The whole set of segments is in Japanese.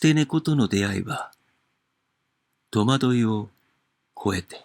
捨て猫との出会いは、戸惑いを超えて。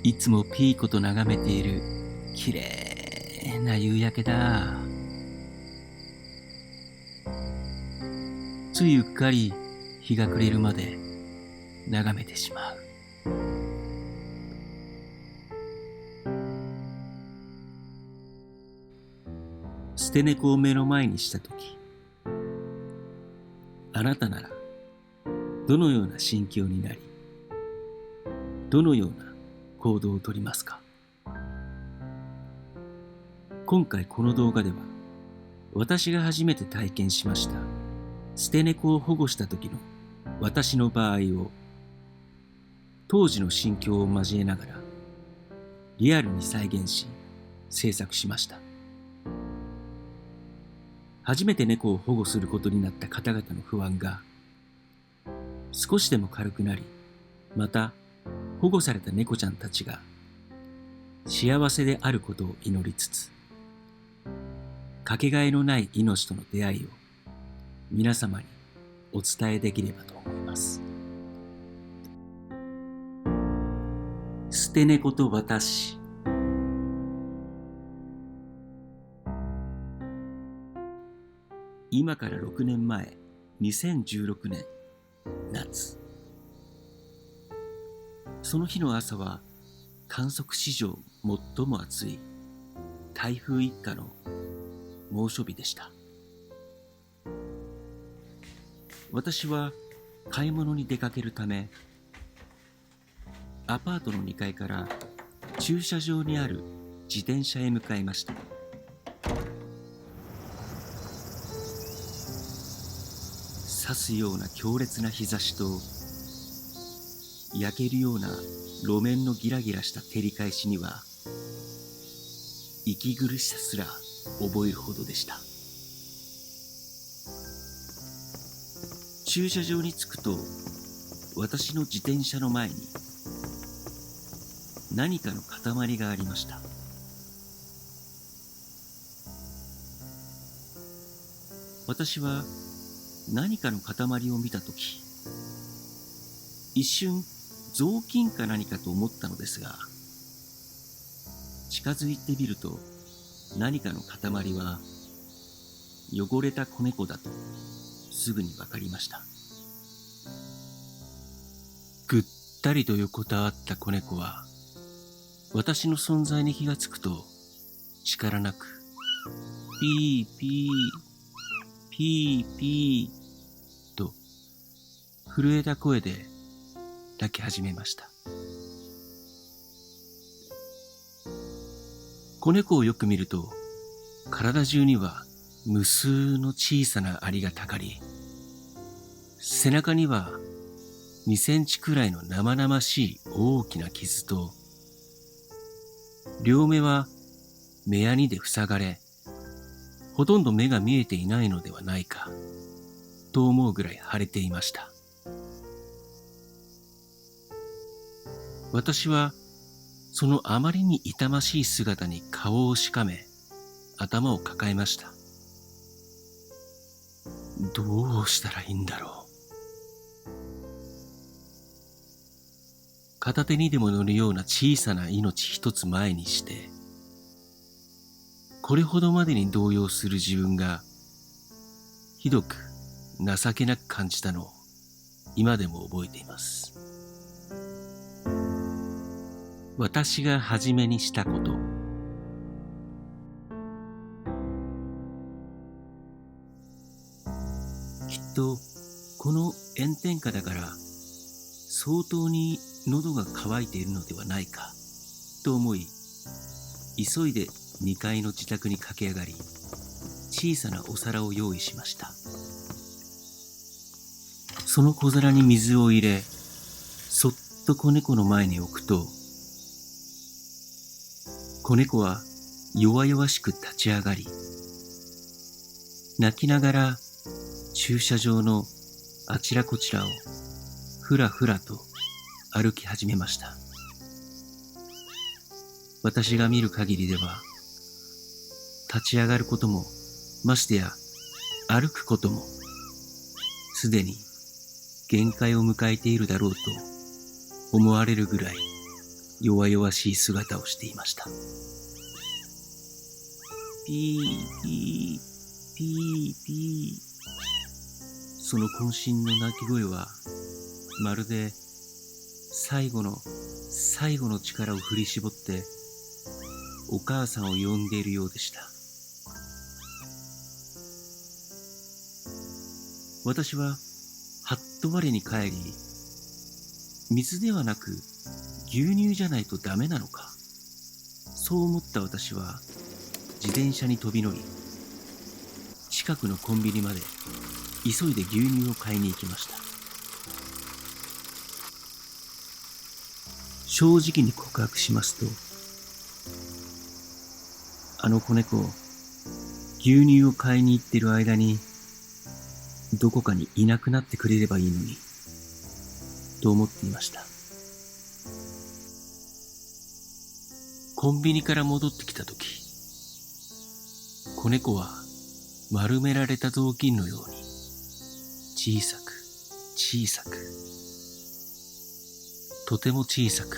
いつもピーコと眺めているきれいな夕焼けだ。ついうっかり日が暮れるまで眺めてしまう。捨て猫を目の前にしたとき、あなたならどのような心境になり、どのような行動をとりますか？今回この動画では、私が初めて体験しました捨て猫を保護した時の私の場合を、当時の心境を交えながらリアルに再現し制作しました。初めて猫を保護することになった方々の不安が少しでも軽くなり、また保護された猫ちゃんたちが幸せであることを祈りつつ、かけがえのない命との出会いを皆様にお伝えできればと思います。捨て猫と私。今から6年前、2016年夏。その日の朝は観測史上最も暑い台風一過の猛暑日でした。私は買い物に出かけるため、アパートの2階から駐車場にある自転車へ向かいました。刺すような強烈な日差しと、焼けるような路面のギラギラした照り返しには、息苦しさすら覚えるほどでした。駐車場に着くと、私の自転車の前に何かの塊がありました。私は何かの塊を見たとき、一瞬雑巾か何かと思ったのですが、近づいてみると、何かの塊は汚れた子猫だとすぐに分かりました。ぐったりと横たわった子猫は、私の存在に気がつくと、力なくピーピーピーピーと震えた声で泣き始めました。子猫をよく見ると、体中には無数の小さなアリがたかり、背中には2センチくらいの生々しい大きな傷と、両目は目やにで塞がれ、ほとんど目が見えていないのではないかと思うぐらい腫れていました。私はそのあまりに痛ましい姿に顔をしかめ、頭を抱えました。どうしたらいいんだろう。片手にでも乗るような小さな命一つ前にして、これほどまでに動揺する自分がひどく情けなく感じたのを今でも覚えています。私が初めにしたこと。きっとこの炎天下だから相当に喉が渇いているのではないかと思い、急いで2階の自宅に駆け上がり、小さなお皿を用意しました。その小皿に水を入れ、そっと子猫の前に置くと、子猫は弱々しく立ち上がり、泣きながら駐車場のあちらこちらをふらふらと歩き始めました。私が見る限りでは、立ち上がることも、ましてや歩くことも、すでに限界を迎えているだろうと思われるぐらい弱々しい姿をしていました。ピーピーピーピー。その渾身の鳴き声はまるで最後の力を振り絞ってお母さんを呼んでいるようでした。私ははっと我に返り、水ではなく牛乳じゃないとダメなのか、そう思った私は自転車に飛び乗り、近くのコンビニまで急いで牛乳を買いに行きました。正直に告白しますと、あの子猫、牛乳を買いに行っている間にどこかにいなくなってくれればいいのにと思っていました。コンビニから戻ってきたとき、子猫は丸められた雑巾のように小さく小さく、とても小さく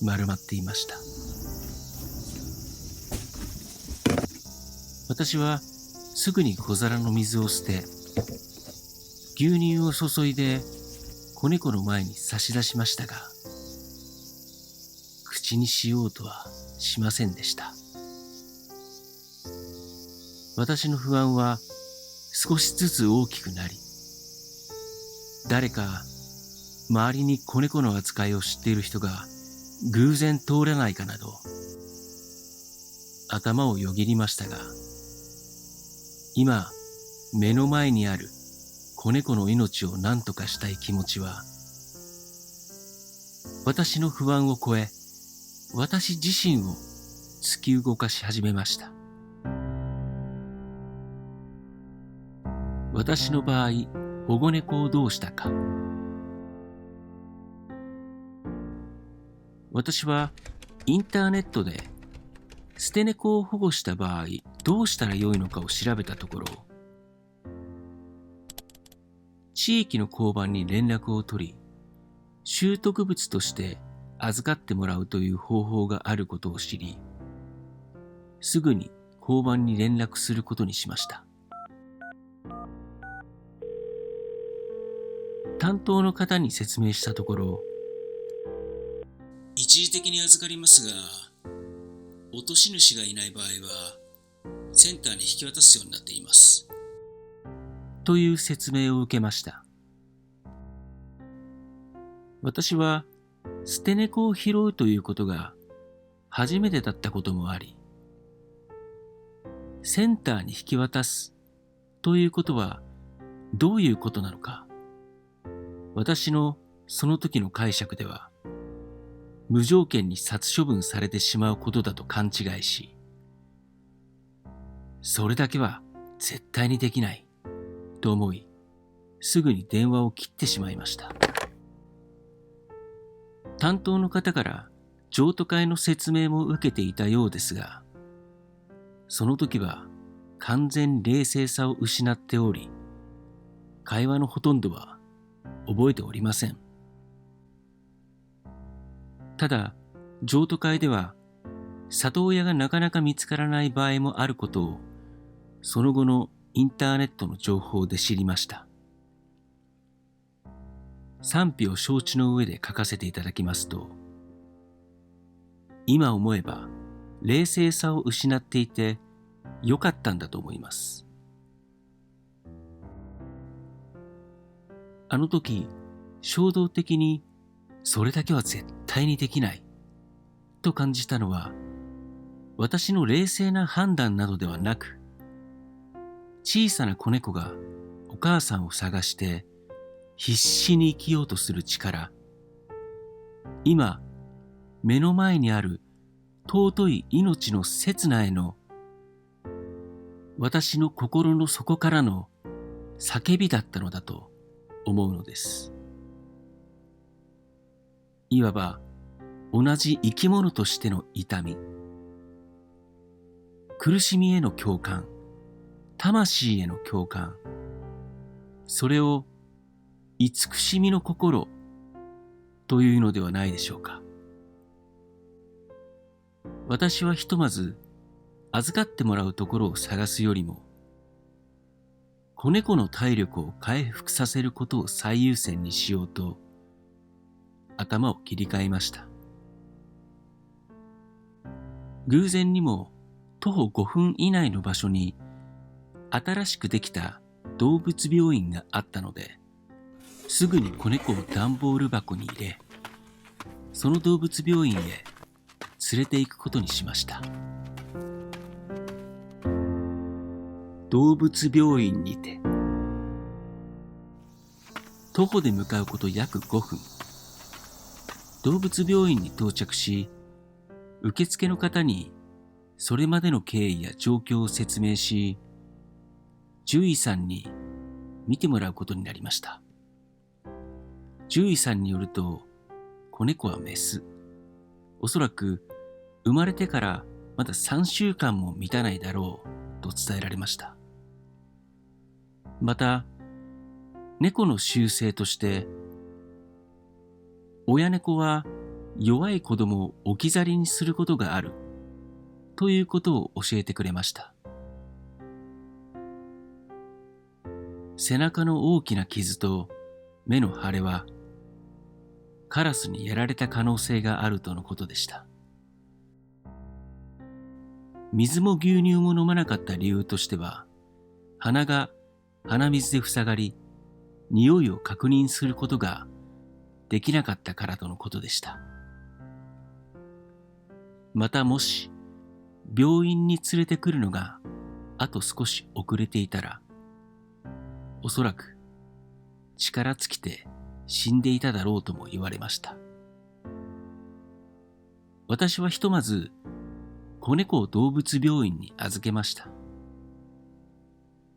丸まっていました。私はすぐに小皿の水を捨て、牛乳を注いで子猫の前に差し出しましたが、口にしようとはしませんでした。私の不安は少しずつ大きくなり、誰か周りに子猫の扱いを知っている人が偶然通らないかなど頭をよぎりましたが、今目の前にある子猫の命を何とかしたい気持ちは、私の不安を超え、私自身を突き動かし始めました。私の場合、保護猫をどうしたか。私はインターネットで捨て猫を保護した場合どうしたらよいのかを調べたところ、地域の交番に連絡を取り、拾得物として預かってもらうという方法があることを知り、すぐに交番に連絡することにしました。担当の方に説明したところ、一時的に預かりますが、落とし主がいない場合はセンターに引き渡すようになっていますという説明を受けました。私は捨て猫を拾うということが初めてだったこともあり、センターに引き渡すということはどういうことなのか、私のその時の解釈では無条件に殺処分されてしまうことだと勘違いし、それだけは絶対にできないと思い、すぐに電話を切ってしまいました。担当の方から譲渡会の説明も受けていたようですが、その時は完全冷静さを失っており、会話のほとんどは覚えておりません。ただ、譲渡会では里親がなかなか見つからない場合もあることを、その後のインターネットの情報で知りました。賛否を承知の上で書かせていただきますと、今思えば冷静さを失っていてよかったんだと思います。あの時、衝動的にそれだけは絶対にできないと感じたのは、私の冷静な判断などではなく、小さな子猫がお母さんを探して必死に生きようとする力、今目の前にある尊い命の刹那への私の心の底からの叫びだったのだと思うのです。いわば同じ生き物としての痛み、苦しみへの共感、魂への共感、それを慈しみの心というのではないでしょうか。私はひとまず預かってもらうところを探すよりも、子猫の体力を回復させることを最優先にしようと頭を切り替えました。偶然にも徒歩5分以内の場所に新しくできた動物病院があったので、すぐに子猫を段ボール箱に入れ、その動物病院へ連れて行くことにしました。動物病院にて、徒歩で向かうこと約5分。動物病院に到着し、受付の方にそれまでの経緯や状況を説明し、獣医さんに見てもらうことになりました。獣医さんによると、子猫はメス。おそらく生まれてからまだ3週間も満たないだろうと伝えられました。また、猫の習性として、親猫は弱い子供を置き去りにすることがあるということを教えてくれました。背中の大きな傷と目の腫れはカラスにやられた可能性があるとのことでした。水も牛乳も飲まなかった理由としては、鼻が鼻水で塞がり、匂いを確認することができなかったからとのことでした。またもし病院に連れてくるのがあと少し遅れていたら、おそらく力尽きて死んでいただろうとも言われました。私はひとまず子猫を動物病院に預けました。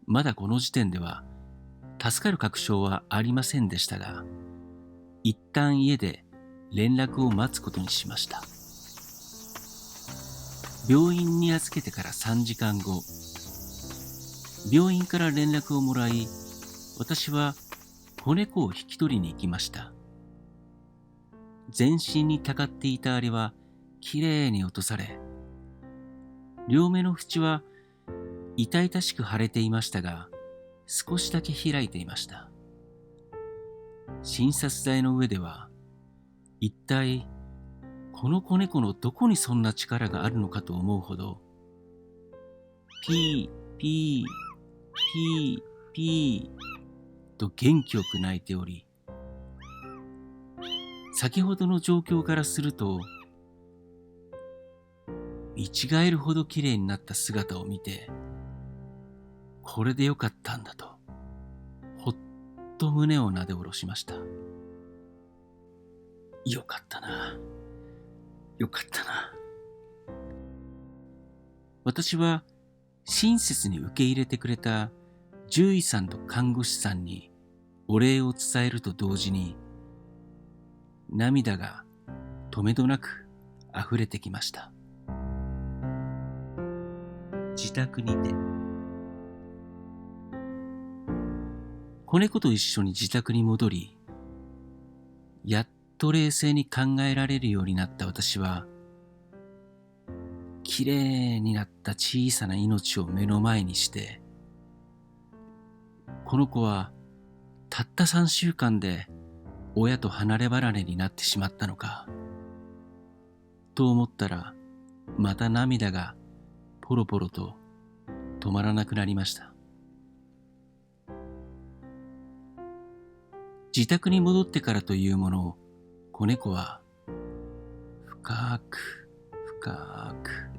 まだこの時点では助かる確証はありませんでしたが、一旦家で連絡を待つことにしました。病院に預けてから3時間後、病院から連絡をもらい、私は子猫を引き取りに行きました。全身にたかっていたあれはきれいに落とされ、両目の縁は痛々しく腫れていましたが、少しだけ開いていました。診察台の上では、一体この子猫のどこにそんな力があるのかと思うほど、ピーピーピーピーと元気よく鳴いており、先ほどの状況からすると、見違えるほど綺麗になった姿を見て、これでよかったんだと、ほっと胸をなで下ろしました。よかったな。よかったな。私は親切に受け入れてくれた獣医さんと看護師さんにお礼を伝えると同時に、涙がとめどなく溢れてきました。自宅にて、子猫と一緒に自宅に戻り、やっと冷静に考えられるようになった私は、きれいになった小さな命を目の前にして、この子はたった3週間で親と離れ離れになってしまったのか、と思ったら、また涙がポロポロと止まらなくなりました。自宅に戻ってからというもの、子猫は深く深く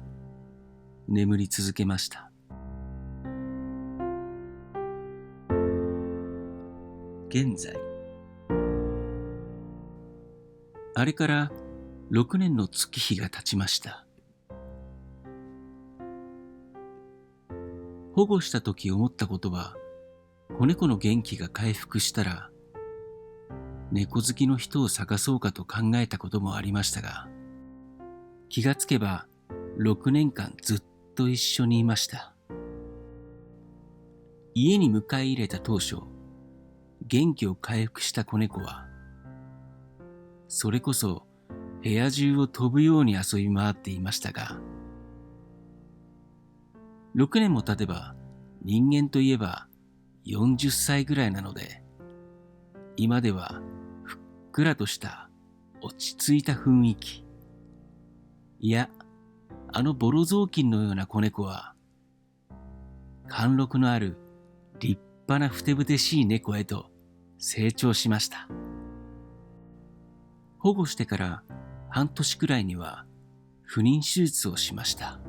眠り続けました。現在、あれから6年の月日が経ちました。保護した時思ったことは、子猫の元気が回復したら、猫好きの人を探そうかと考えたこともありましたが、気がつけば6年間ずっと一緒にいました。家に迎え入れた当初、元気を回復した子猫は、それこそ部屋中を飛ぶように遊び回っていましたが、6年も経てば人間といえば40歳ぐらいなので、今ではふっくらとした落ち着いた雰囲気。いや、あのボロ雑巾のような子猫は、貫禄のある立派なふてぶてしい猫へと成長しました。保護してから半年くらいには不妊手術をしました。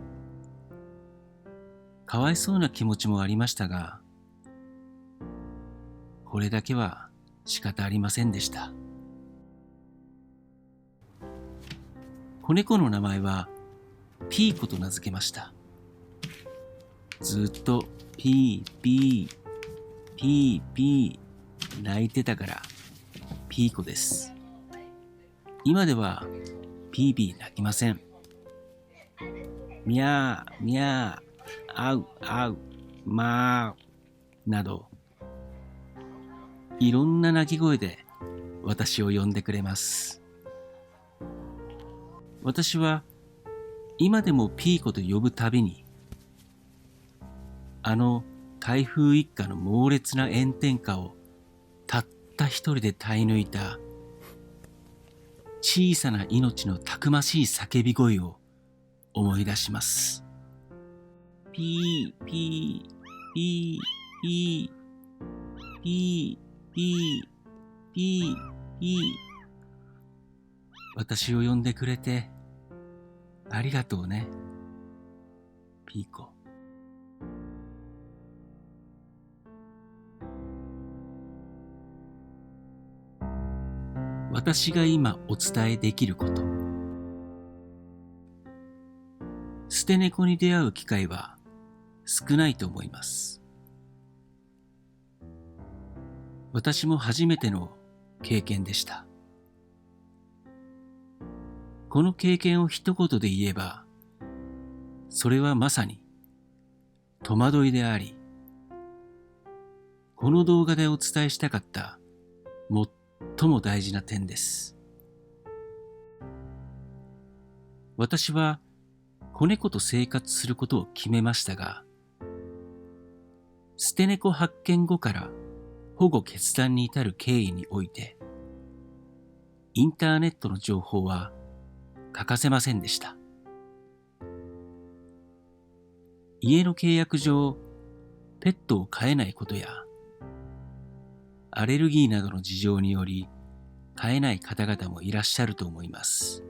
かわいそうな気持ちもありましたが、これだけは仕方ありませんでした。子猫の名前はピーコと名付けました。ずっとピーピーピーピー泣いてたからピーコです。今ではピーピー泣きません。ミャーミャーあうあうまーなど、いろんな鳴き声で私を呼んでくれます。私は今でもピーコと呼ぶたびに、あの台風一過の猛烈な炎天下をたった一人で耐え抜いた小さな命のたくましい叫び声を思い出します。ピーピーピーピーピーピーピーピー、私を呼んでくれてありがとうね、ピーコ。私が今お伝えできること。捨て猫に出会う機会は少ないと思います。私も初めての経験でした。この経験を一言で言えば、それはまさに戸惑いであり、この動画でお伝えしたかった最も大事な点です。私は子猫と生活することを決めましたが、捨て猫発見後から保護決断に至る経緯において、インターネットの情報は欠かせませんでした。家の契約上、ペットを飼えないことや、アレルギーなどの事情により飼えない方々もいらっしゃると思います。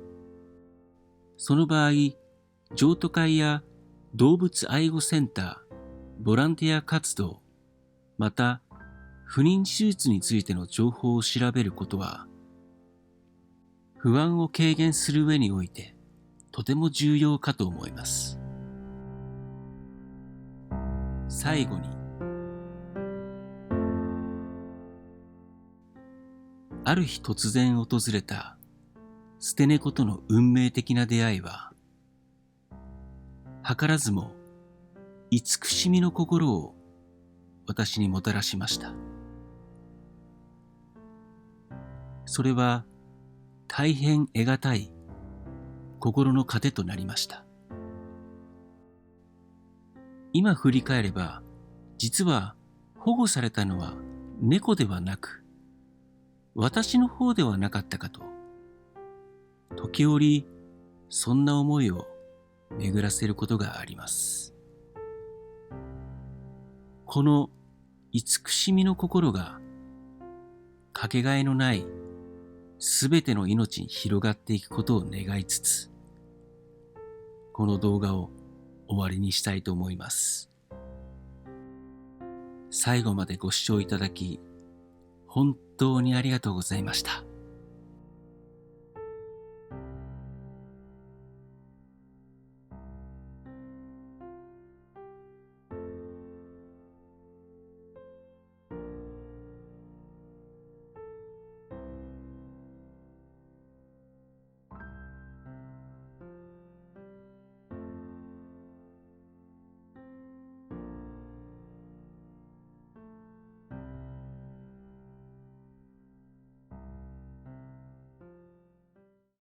その場合、譲渡会や動物愛護センター、ボランティア活動、また不妊手術についての情報を調べることは、不安を軽減する上においてとても重要かと思います。最後に、ある日突然訪れた捨て猫との運命的な出会いは、図らずも慈しみの心を私にもたらしました。それは大変得難い心の糧となりました。今振り返れば、実は保護されたのは猫ではなく、私の方ではなかったかと、時折そんな思いを巡らせることがあります。この慈しみの心がかけがえのないすべての命に広がっていくことを願いつつ、この動画を終わりにしたいと思います。最後までご視聴いただき、本当にありがとうございました。